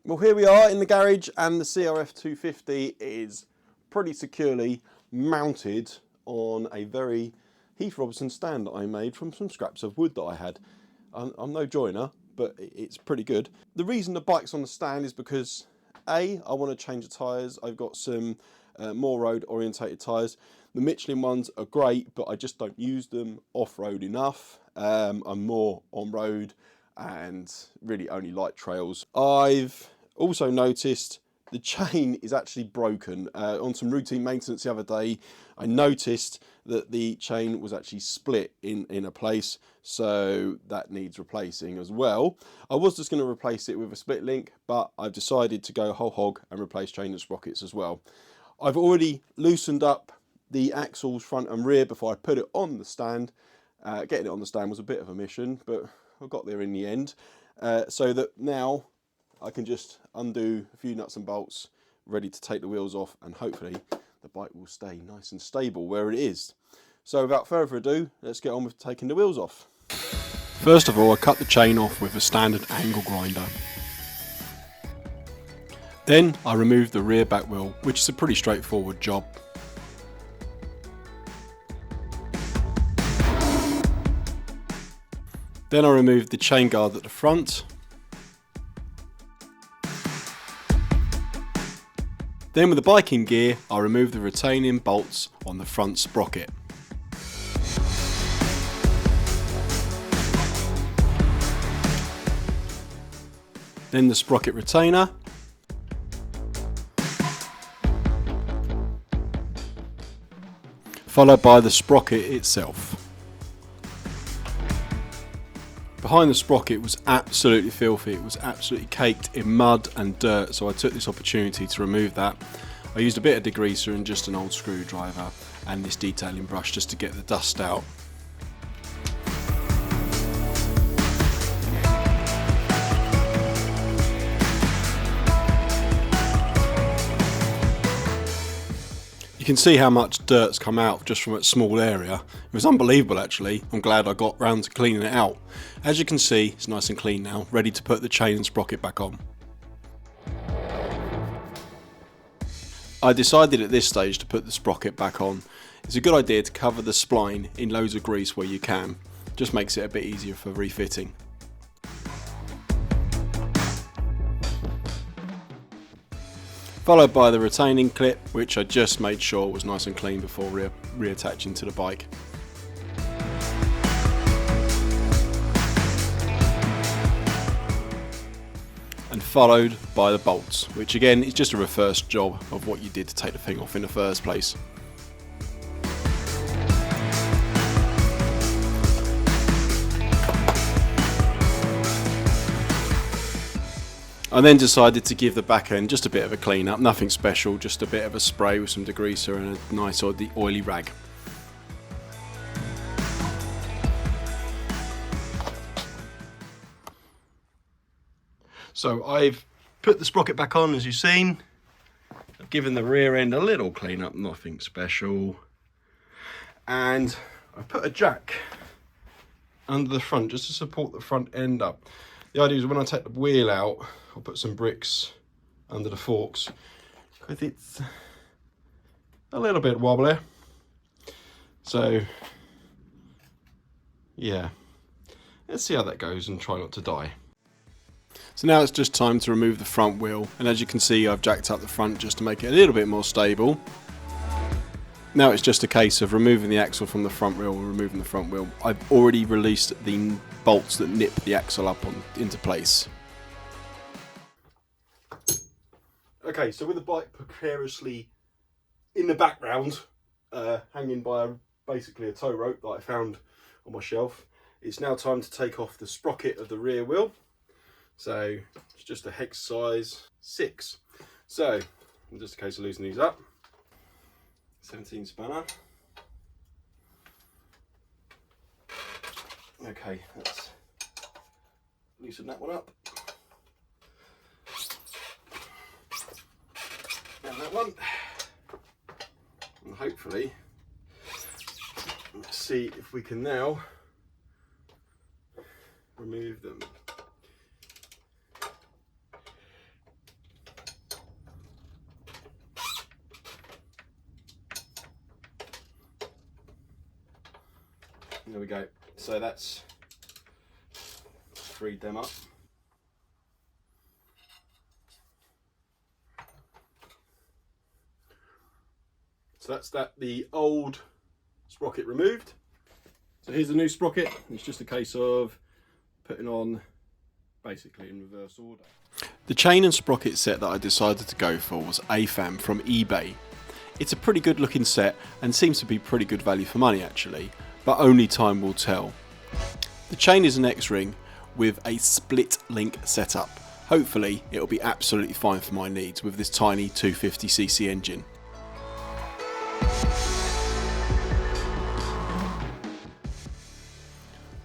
Well, here we are in the garage, and the CRF250 is pretty securely mounted on a very Heath Robinson stand that I made from some scraps of wood that I had. I'm no joiner, but it's pretty good. The reason the bike's on the stand is because I want to change the tyres. I've got some more road orientated tyres. The Michelin ones are great, but I just don't use them off-road enough. I'm more on-road and really only light trails. I've also noticed the chain is actually broken. On some routine maintenance the other day, I noticed that the chain was actually split in a place, so that needs replacing as well. I was just going to replace it with a split link, but I've decided to go whole hog and replace chain and sprockets as well. I've already loosened up the axles front and rear before I put it on the stand. Getting it on the stand was a bit of a mission, but I got there in the end. So that now I can just undo a few nuts and bolts, ready to take the wheels off, and hopefully the bike will stay nice and stable where it is. So without further ado, let's get on with taking the wheels off. First of all, I cut the chain off with a standard angle grinder. Then I removed the rear back wheel, which is a pretty straightforward job. Then I removed the chain guard at the front. Then with the bike in gear, I removed the retaining bolts on the front sprocket. Then the sprocket retainer. Followed by the sprocket itself. Behind the sprocket was absolutely filthy. It was absolutely caked in mud and dirt, so I took this opportunity to remove that. I used a bit of degreaser and just an old screwdriver and this detailing brush just to get the dust out. You can see how much dirt's come out just from a small area. It was unbelievable actually. I'm glad I got round to cleaning it out. As you can see, it's nice and clean now, ready to put the chain and sprocket back on. I decided at this stage to put the sprocket back on. It's a good idea to cover the spline in loads of grease where you can. Just makes it a bit easier for refitting. Followed by the retaining clip, which I just made sure was nice and clean before reattaching to the bike. And followed by the bolts, which again is just a reverse job of what you did to take the thing off in the first place. I then decided to give the back end just a bit of a clean up, nothing special, just a bit of a spray with some degreaser and a nice oily rag. So I've put the sprocket back on, as you've seen. I've given the rear end a little clean up, nothing special. And I put a jack under the front just to support the front end up. The idea is when I take the wheel out, I'll put some bricks under the forks because it's a little bit wobbly. So yeah, let's see how that goes and try not to die. So now it's just time to remove the front wheel, and as you can see I've jacked up the front just to make it a little bit more stable. Now it's just a case of removing the axle from the front wheel and removing the front wheel. I've already released the bolts that nip the axle up into place. Okay, so with the bike precariously in the background, hanging by basically a tow rope that I found on my shelf, it's now time to take off the sprocket of the rear wheel. So it's just a hex size 6. So just a case of loosening these up. 17 spanner. Okay, let's loosen that one up. And that one. And hopefully, let's see if we can now remove them. There we go. So that's freed them up. So that's the old sprocket removed. So here's the new sprocket. It's just a case of putting on basically in reverse order. The chain and sprocket set that I decided to go for was AFAM from eBay. It's a pretty good looking set and seems to be pretty good value for money actually, but only time will tell. The chain is an X-ring with a split link setup. Hopefully it'll be absolutely fine for my needs with this tiny 250cc engine.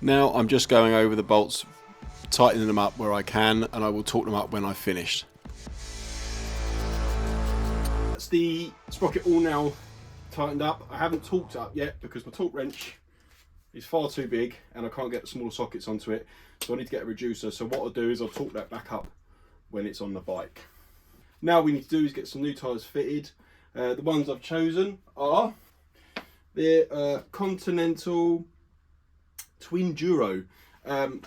Now I'm just going over the bolts, tightening them up where I can, and I will torque them up when I've finished. That's the sprocket all now tightened up. I haven't torqued it up yet because my torque wrench is far too big and I can't get the smaller sockets onto it, so I need to get a reducer. So what I'll do is I'll torque that back up when it's on the bike. Now what we need to do is get some new tyres fitted. The ones I've chosen are the Continental Twin Duro.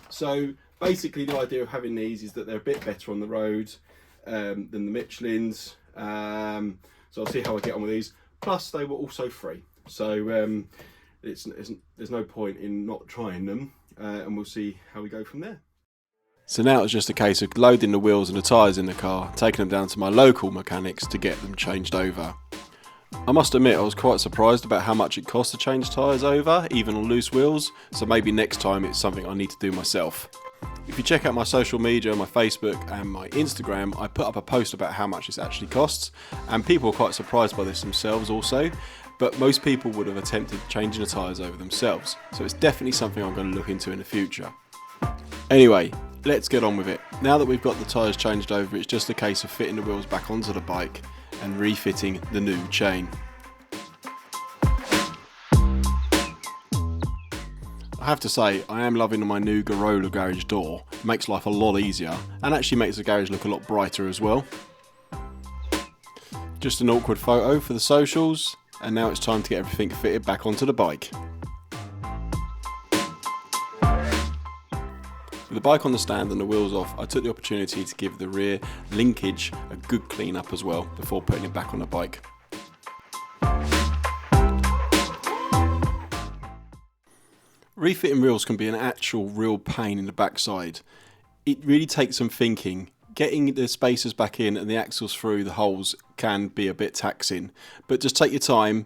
So basically the idea of having these is that they're a bit better on the road than the Michelins. So I'll see how I get on with these. Plus they were also free, so there's no point in not trying them, and we'll see how we go from there. So now it's just a case of loading the wheels and the tyres in the car, taking them down to my local mechanics to get them changed over. I must admit I was quite surprised about how much it costs to change tyres over, even on loose wheels, so maybe next time it's something I need to do myself. If you check out my social media, my Facebook and my Instagram, I put up a post about how much this actually costs, and people are quite surprised by this themselves also, but most people would have attempted changing the tyres over themselves, so it's definitely something I'm going to look into in the future. Anyway, let's get on with it. Now that we've got the tyres changed over, it's just a case of fitting the wheels back onto the bike and refitting the new chain. I have to say, I am loving my new Garola garage door. It makes life a lot easier and actually makes the garage look a lot brighter as well. Just an awkward photo for the socials, and now it's time to get everything fitted back onto the bike. With the bike on the stand and the wheels off, I took the opportunity to give the rear linkage a good clean up as well before putting it back on the bike. Refitting wheels can be an actual real pain in the backside. It really takes some thinking. Getting the spacers back in and the axles through the holes can be a bit taxing, but just take your time,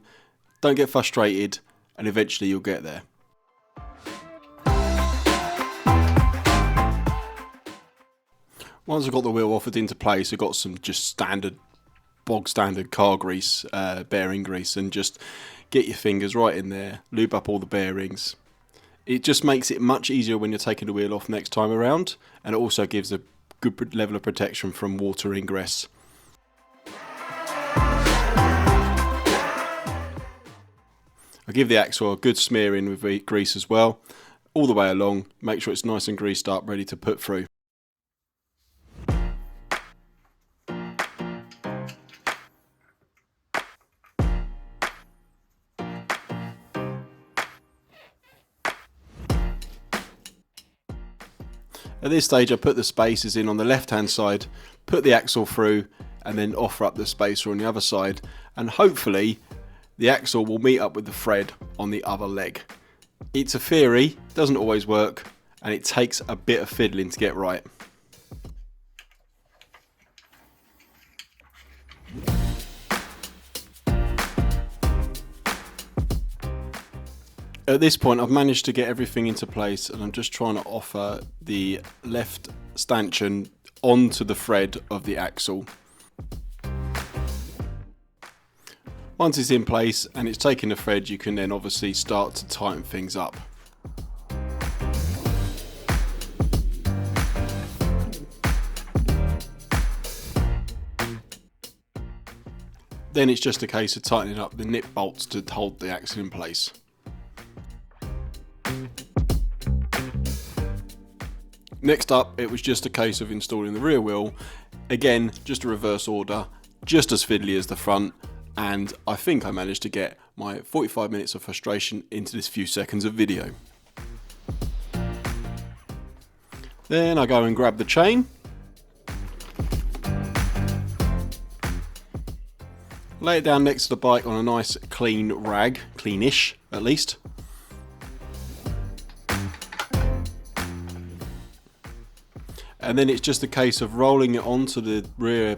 don't get frustrated, and eventually you'll get there. Once I've got the wheel offered into place, I've got some just bog standard car grease, bearing grease, and just get your fingers right in there, lube up all the bearings. It just makes it much easier when you're taking the wheel off next time around, and it also gives a good level of protection from water ingress. I give the axle a good smear in with grease as well, all the way along, make sure it's nice and greased up, ready to put through. At this stage I put the spacers in on the left hand side, put the axle through, and then offer up the spacer on the other side, and hopefully the axle will meet up with the thread on the other leg. It's a theory, doesn't always work, and it takes a bit of fiddling to get right. At this point I've managed to get everything into place, and I'm just trying to offer the left stanchion onto the thread of the axle. Once it's in place and it's taken the thread, you can then obviously start to tighten things up. Then it's just a case of tightening up the nip bolts to hold the axle in place. Next up, it was just a case of installing the rear wheel. Again, just a reverse order, just as fiddly as the front, and I think I managed to get my 45 minutes of frustration into this few seconds of video. Then I go and grab the chain. Lay it down next to the bike on a nice clean rag, cleanish at least. And then it's just a case of rolling it onto the rear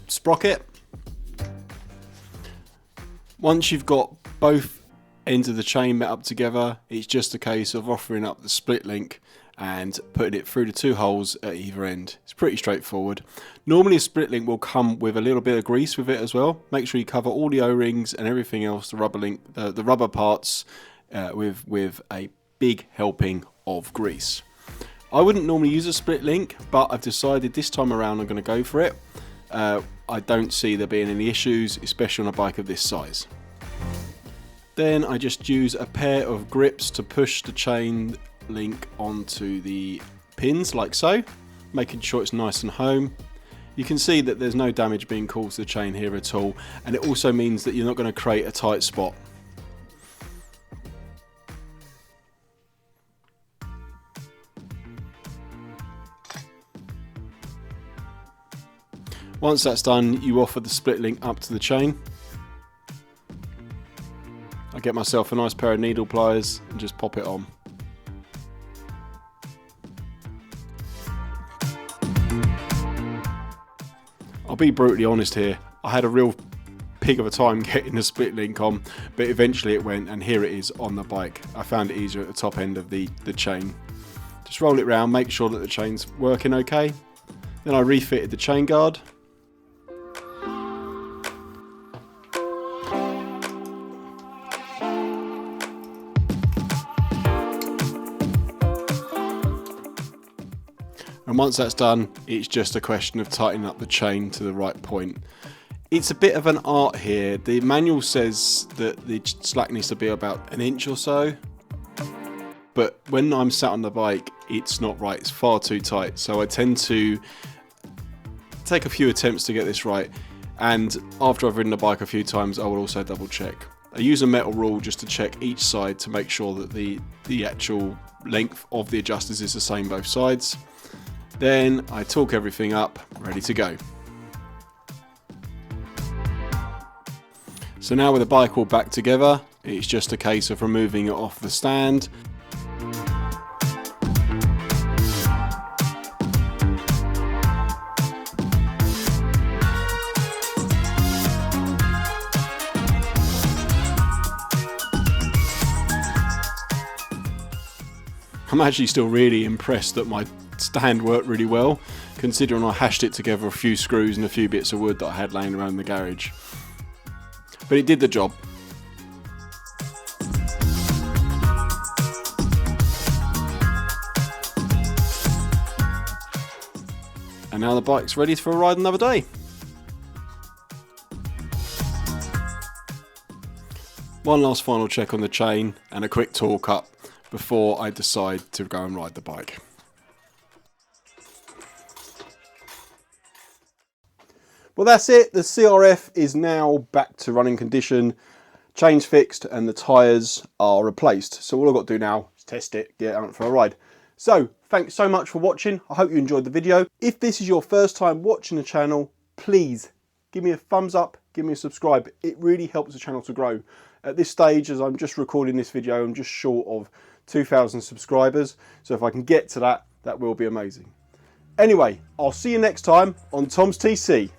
sprocket. Once you've got both ends of the chain met up together, it's just a case of offering up the split link and putting it through the 2 holes at either end. It's pretty straightforward. Normally a split link will come with a little bit of grease with it as well. Make sure you cover all the O-rings and everything else, the rubber parts, with a big helping of grease. I wouldn't normally use a split link, but I've decided this time around I'm going to go for it. I don't see there being any issues, especially on a bike of this size. Then I just use a pair of grips to push the chain link onto the pins like so, making sure it's nice and home. You can see that there's no damage being caused to the chain here at all, and it also means that you're not going to create a tight spot. Once that's done, you offer the split link up to the chain. I get myself a nice pair of needle pliers and just pop it on. I'll be brutally honest here, I had a real pig of a time getting the split link on, but eventually it went, and here it is on the bike. I found it easier at the top end of the chain. Just roll it round, make sure that the chain's working okay. Then I refitted the chain guard. And once that's done, it's just a question of tightening up the chain to the right point. It's a bit of an art here. The manual says that the slack needs to be about 1 inch or so, but when I'm sat on the bike, it's not right. It's far too tight. So I tend to take a few attempts to get this right. And after I've ridden the bike a few times, I will also double check. I use a metal rule just to check each side to make sure that the actual length of the adjusters is the same both sides. Then I torque everything up, ready to go. So now with the bike all back together, it's just a case of removing it off the stand. I'm actually still really impressed that my stand worked really well, considering I hashed it together a few screws and a few bits of wood that I had laying around the garage. But it did the job. And now the bike's ready for a ride another day. One last final check on the chain and a quick torque up before I decide to go and ride the bike. Well, that's it. The CRF is now back to running condition. Chain's fixed and the tyres are replaced. So all I've got to do now is test it, get out for a ride. So thanks so much for watching. I hope you enjoyed the video. If this is your first time watching the channel, please give me a thumbs up, give me a subscribe. It really helps the channel to grow. At this stage, as I'm just recording this video, I'm just short of 2,000 subscribers. So if I can get to that, that will be amazing. Anyway, I'll see you next time on Tom's TC.